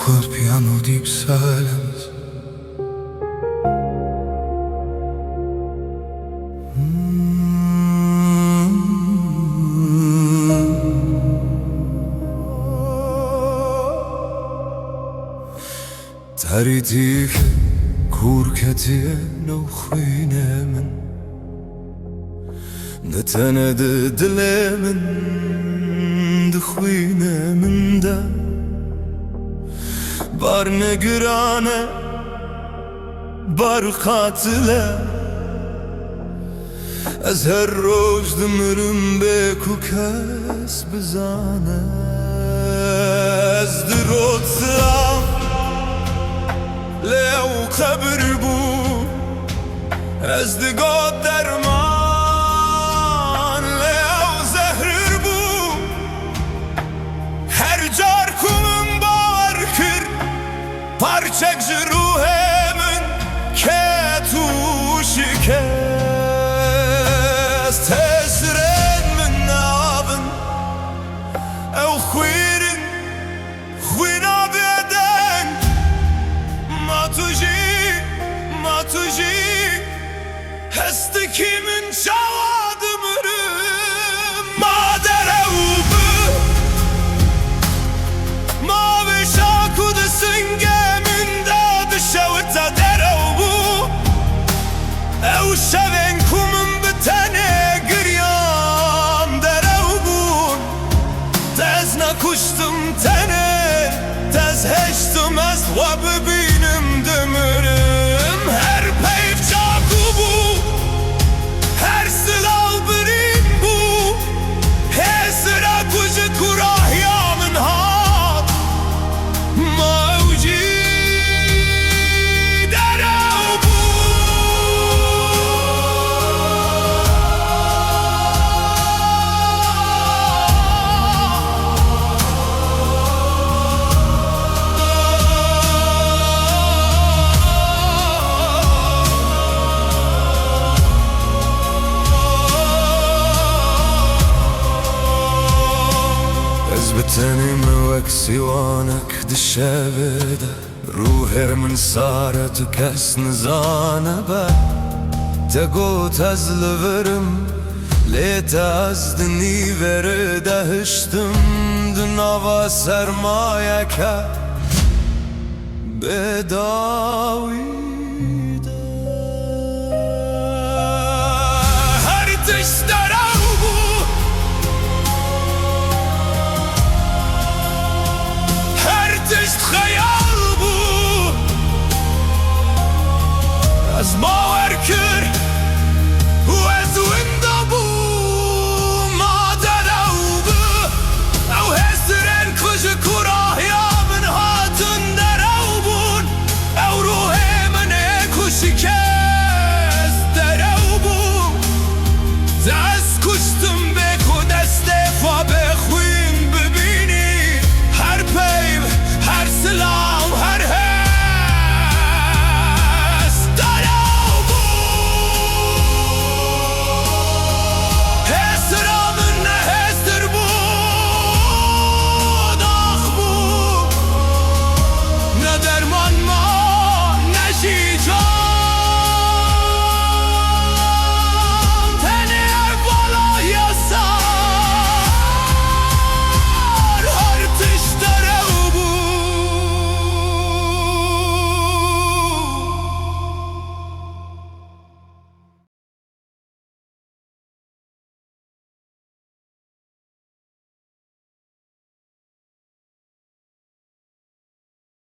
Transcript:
Quel piano deep silence. تريدي كوركتي نوخينا من نتند دلمن دخوينا من دا بار نگرانه بار قاتله از هر روز دمرم به کو کس بزانه از دروتم لو قبر بو از دگاه درمان لو زهر بو هر جار کنم باور کر پرچک جروحمن که تو شکست تسرد من نابن او خویرن بدن ما تجی هستی من شواد مرم مادر او بو ما بشاکو ده سنگه من داد شوت در او بو او شوین کمم بتنه گریان در او بون تز نکشتم تنه تز هشتم از و ببینم دمرم هر پیف چاکو بو هر سلال بریم بو هسرا کج کراهیا من هات موجی در او بو بتنم وكسيوانك دشابدا روحر من صارت كس نزانه با تقوت ازلورم ليت ازدني ورده هشتم دناوا سرمایه که بداوی